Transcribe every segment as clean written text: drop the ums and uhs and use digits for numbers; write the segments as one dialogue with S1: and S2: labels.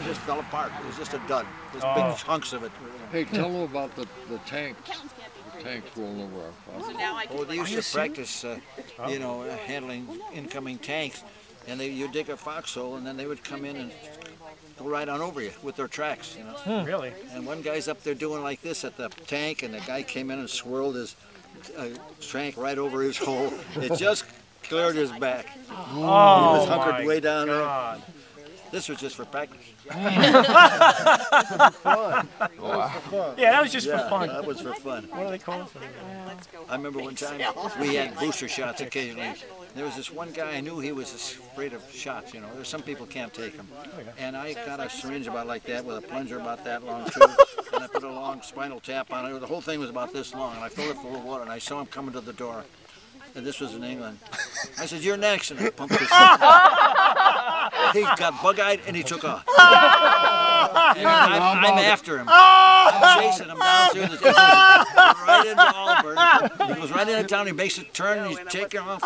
S1: just fell apart. It was just a dud. There's big chunks of it.
S2: Hey, tell them about the tanks. The tanks rolling over our farm.
S1: Oh, they used to practice, you know, handling incoming tanks, and you dig a foxhole, and then they would come in and go right on over you with their tracks, you know.
S3: Really?
S1: And one guy's up there doing like this at the tank, and the guy came in and swirled his tank right over his hole. It just cleared his back.
S3: Oh,
S1: he was hunkered way down
S3: God.
S1: there. This was just for practice.
S2: Wow.
S3: Yeah, that was just for fun.
S1: That was for fun.
S3: What are they called?
S1: I remember one time we had booster shots occasionally. There was this one guy, I knew he was afraid of shots, you know. There's some people can't take them. And I got a syringe about like that with a plunger about that long too. And I put a long spinal tap on it. The whole thing was about this long. And I filled it full of water and I saw him coming to the door. And this was in England. I said, "You're next." And I pumped his He got bug-eyed and he took off. And I'm after him. I'm chasing him down through the right into Albert. He goes right into town. He makes a turn and he's taking off.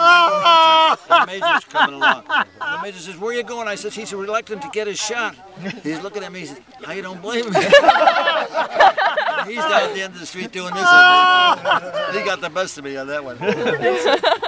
S1: And the major's coming along. And the major says, "Where are you going?" I said, "He's reluctant to get his shot." He's looking at me. He says, "I don't blame him." He's down at the end of the street doing this. He got the best of me on that one.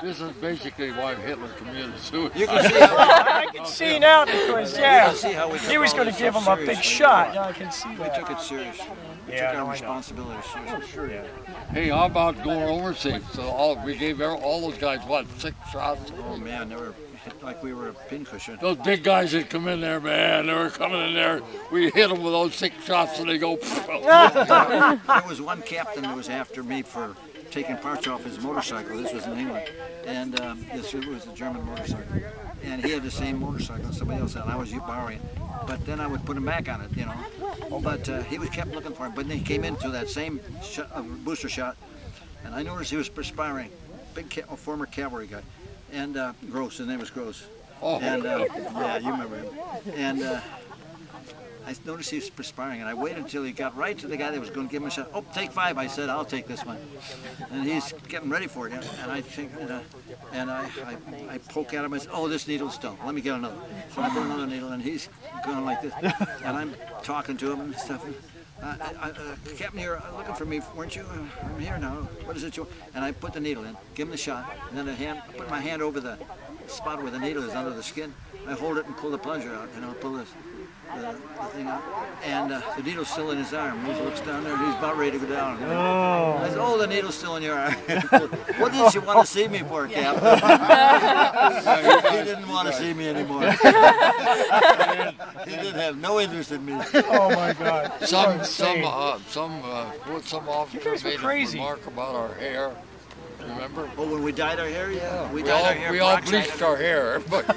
S2: This is basically why Hitler committed suicide.
S1: You can see how
S3: I can see now, Nicholas, yeah.
S1: see how we
S3: He was going to give him a big shot. Yeah, I can see
S1: we
S3: that.
S1: took it serious. We
S3: Yeah,
S1: took
S3: no,
S1: our
S3: I know.
S1: responsibility seriously.
S3: Sure, yeah.
S2: Hey, how about going overseas? So we gave all those guys, what, 6 shots?
S1: Oh man, they were hit like we were a pincushion.
S2: Those big guys that come in there, man, they were coming in there. We hit them with those 6 shots and they go.
S1: There was one captain who was after me for taking parts off his motorcycle. This was in England, and this was a German motorcycle. And he had the same motorcycle as somebody else had. I was borrowing it. But then I would put him back on it, you know. But he was kept looking for him. But then he came into that same booster shot, and I noticed he was perspiring. Big former cavalry guy. And Gross, his name was Gross.
S2: Oh.
S1: And yeah, you remember him. And I noticed he was perspiring, and I waited until he got right to the guy that was going to give him a shot. "Oh, take 5." I said, "I'll take this one." And he's getting ready for it, and I think, and I poke at him. I said, "Oh, this needle's dull. Let me get another." So I put another needle, and he's going like this, and I'm talking to him and stuff. "Captain, you're looking for me, weren't you? I'm here now. What is it you want?" And I put the needle in, give him the shot, and then I put my hand over the spot where the needle is under the skin. I hold it and pull the plunger out, pull this. The thing out, and the needle's still in his arm. He looks down there, and he's about ready to go down.
S3: Oh.
S1: I said, "Oh, the needle's still in your arm." "What did you want to see me for, Captain?" He didn't want to see me anymore. He didn't have no interest in me.
S3: Oh my God.
S2: Some officer made a
S3: crazy.
S2: remark about our hair. Remember?
S1: Oh, when we dyed our hair, yeah. We dyed our hair.
S2: We all bleached our hair, but the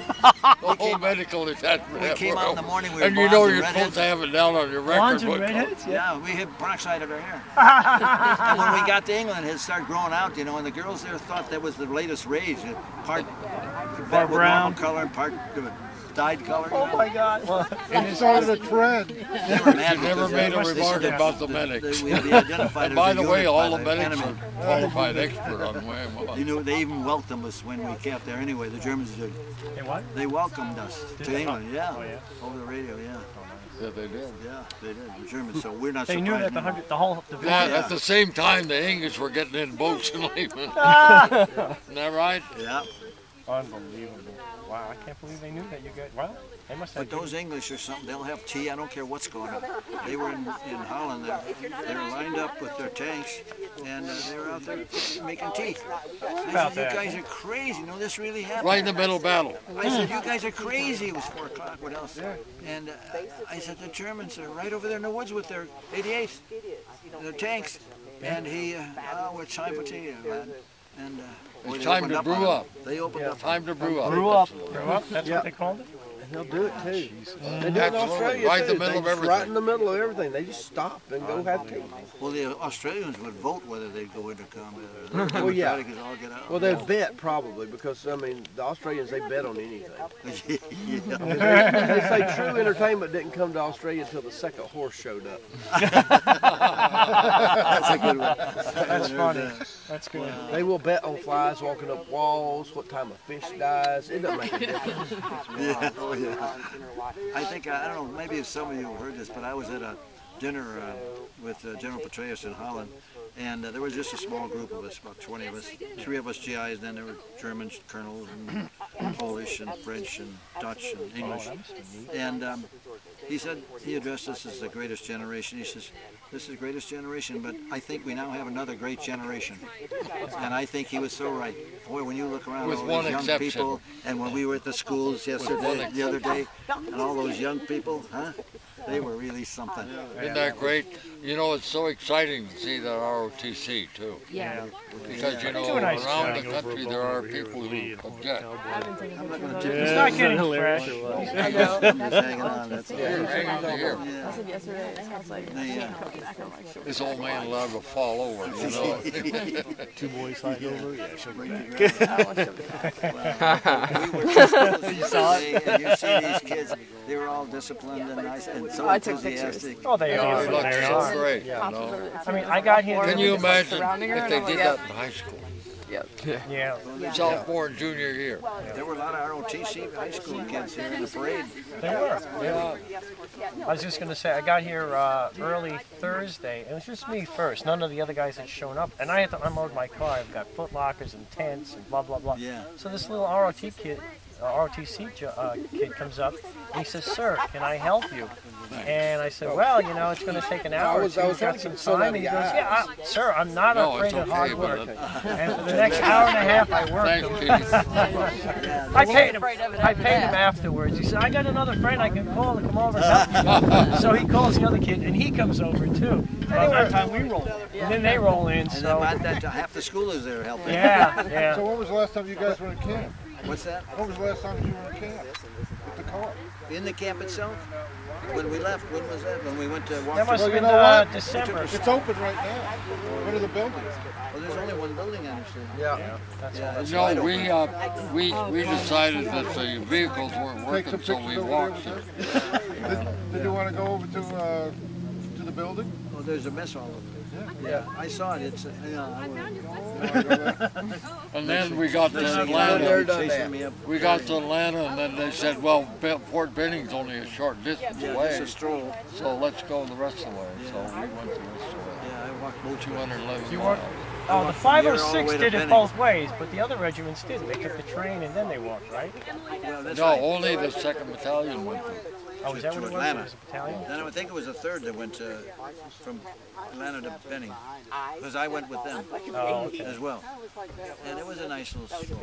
S2: whole medical attachment.
S1: We came out in the morning, we were
S2: and you know
S1: blondes and
S2: you're supposed
S1: redheads.
S2: to have it down on your record.
S3: Blondes and
S2: but-
S3: redheads?
S1: Yeah, we had peroxide of our hair. And when we got to England, it started growing out, and the girls there thought that was the latest rage. Part
S3: brown
S1: color and part dyed color.
S3: Oh my God.
S4: It started a trend.
S1: They were mad
S2: You never
S1: because
S2: made a
S1: they
S2: remark
S1: said
S2: about the medics.
S1: we had to be identified
S2: And
S1: as
S2: by
S1: a
S2: the way,
S1: unit
S2: all
S1: by
S2: the medics
S1: enemy.
S2: are qualified expert on wham.
S1: They even welcomed us when we camped there anyway. The Germans did.
S3: Hey, what?
S1: They welcomed us to England, yeah.
S3: Oh, yeah.
S1: Over the radio, yeah.
S2: Yeah, they did.
S1: Yeah, they did. The Germans, so we're not
S3: They
S1: surprised.
S3: knew that the whole division.
S2: Yeah,
S1: Yeah.
S2: at the same time, the English were getting in boats and leaving. Isn't that right?
S1: Yeah.
S3: Unbelievable. Wow, I can't believe they knew that. You guys, wow. They must have.
S1: But those English or something, they'll have tea. I don't care what's going on. They were in Holland. They were lined up with their tanks, and they were out there making tea. I said, "You guys are crazy. No, this really happened."
S2: Right in the middle of battle.
S1: I said, "You guys are crazy." It was 4 o'clock. What else? And I said, "The Germans are right over there in the woods with their 88s, their tanks." And we're time for tea, man. And
S2: It's time to brew up.
S1: They opened up.
S2: Time to brew up.
S3: Brew up. That's what they called it?
S4: They'll do it too. They do it in
S2: Absolutely.
S4: Australia
S2: Right in
S4: too.
S2: the middle of
S4: Right
S2: everything.
S4: in the middle of everything. They just stop and go have tea.
S1: Well, the Australians would vote whether they'd go into combat. Or they
S4: Well, yeah.
S1: Democratic as all get out.
S4: Well, they bet probably because the Australians they bet on anything.
S1: Yeah.
S4: They say true entertainment didn't come to Australia until the second horse showed up.
S1: That's a good one.
S3: That's funny. That's good.
S4: They will bet on flies walking up walls, what time a fish dies. It doesn't make a difference.
S1: Yeah. Oh, I think, I don't know, maybe some of you have heard this, but I was at a dinner with General Petraeus in Holland, and there was just a small group of us, about 20 of us, 3 of us GIs, and then there were Germans, colonels, and Polish, and French, and Dutch, and English. And he said, he addressed us as the greatest generation. He says, this is the greatest generation, but I think we now have another great generation. And I think he was so right. Boy, when you look around
S2: With
S1: all
S2: one
S1: those young
S2: exception.
S1: people, and when we were at the schools yesterday, the other day, and all those young people, huh? They were really something.
S2: Isn't that great? You know, it's so exciting to see that ROTC too.
S5: Yeah.
S2: Because, you know,
S3: Do a nice
S2: around
S3: job.
S2: the country there are people who object.
S1: I'm not going to tip
S3: He's
S1: you.
S3: not getting fresh.
S5: I know.
S1: I'm just hanging on. That's
S2: You're hanging to here.
S5: I said yesterday, it sounds like
S2: This old man allowed to fall over, you know.
S3: 2 boys slide over. Yeah, she'll bring it.
S1: we were just yesterday, and you see these kids, they were all disciplined and nice and so
S5: I took pictures.
S1: enthusiastic.
S3: Oh, they are.
S2: They look
S3: They
S2: so
S3: are.
S2: great, you
S3: Yeah.
S2: know.
S3: I mean, I got here.
S2: Can you imagine
S5: surrounding her,
S2: if
S5: and
S2: they
S5: I'm like,
S2: did
S5: yep.
S2: that in high school?
S5: Yep.
S3: Yeah,
S2: Sophomore and junior year.
S1: There were a lot of ROTC high school kids here in the parade.
S3: they were. Yeah. I was just gonna say, I got here early Thursday. It was just me first. None of the other guys had shown up, and I had to unload my car. I've got foot lockers and tents and blah blah blah.
S1: Yeah.
S3: So this little ROTC kid comes up and he says, "Sir, can I help you?" And I said, "Well, you know, it's going to take an hour. Or two. We've got some time." And he goes, "Yeah, sir, I'm not
S2: No,
S3: afraid
S2: it's
S3: of hard
S2: okay,
S3: work."
S2: but
S3: And for the next hour and a half, I worked.
S2: thanks, Chief.
S3: I paid him. I paid him afterwards. He said, "I got another friend I can call to come over and help you." So he calls the other kid, and he comes over too. By that time, we roll, and then they roll in.
S1: And then
S3: So
S1: by that time, half the school is there helping.
S3: yeah,
S6: So
S3: yeah.
S6: when was the last time you guys were in camp?
S1: What's that?
S6: When was the last time you were in camp? With the car?
S1: In the camp itself? When we left, when was that? When we went to walk
S3: That must
S1: to...
S3: have
S6: you
S3: been
S6: know what?
S3: December.
S6: It's open right now. What are the buildings?
S1: Well, there's only one building, I understand.
S4: Yeah.
S1: Yeah, it's wide
S2: No,
S1: open.
S2: we decided that the vehicles weren't
S6: Take some
S2: working, so we
S6: pictures over
S2: walked
S6: there.
S2: it.
S6: Did you want to go over to the building?
S1: Oh, there's a mess hall over there. Yeah, I saw it. It's,
S2: And then we got to
S1: they're
S2: Atlanta.
S1: chasing me up.
S2: We got to Atlanta, and then they said, well, Fort Benning's only a short distance
S1: Yeah,
S2: away,
S1: just a stroll.
S2: so let's go the rest of the way. So we went the rest of the way.
S1: Yeah, I walked both
S2: 211
S3: You
S2: miles.
S3: weren't. Oh, the
S1: walked from here all the
S3: 506
S1: way to
S3: did it
S1: Benning.
S3: both ways, but the other regiments didn't. They took the train and then they walked, right?
S1: Well, that's
S2: No,
S1: right.
S2: only the 2nd Battalion went through.
S3: Oh, is that
S1: To
S3: what it was?
S1: Atlanta.
S3: It was a battalion?
S1: Then I think it was a third that went from Atlanta to Benning, because I went with them
S3: Oh, okay.
S1: as well. And it was a nice little stroll.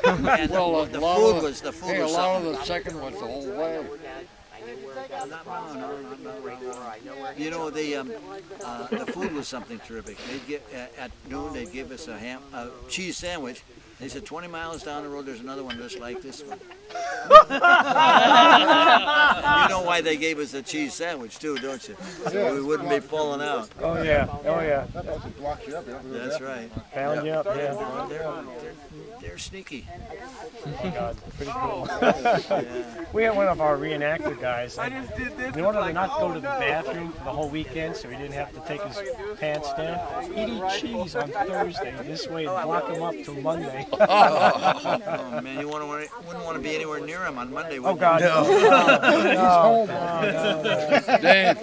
S1: And
S2: Well,
S1: the food was the food
S2: hey, a
S1: was
S2: lot
S1: something.
S2: of the 2nd went the whole way.
S1: No. You know, the food was something terrific. They'd get at noon. They'd give us a cheese sandwich. They said 20 miles down the road, there's another one just like this one. You know why they gave us a cheese sandwich too, don't you? So we wouldn't be falling out.
S3: Oh, yeah. Oh, yeah.
S6: That also blocks you up.
S1: That's right.
S3: Found you up, yeah.
S1: They're sneaky.
S3: God, pretty cool. We had one of our reenactor guys. In order to not go to the bathroom for the whole weekend, so he didn't have to take his pants down, he'd eat cheese on Thursday. This way, it'd block him up till Monday.
S1: Oh man, you wouldn't want to be anywhere near him on Monday, would
S3: Oh,
S1: you?
S3: God. No. No.
S2: Dave.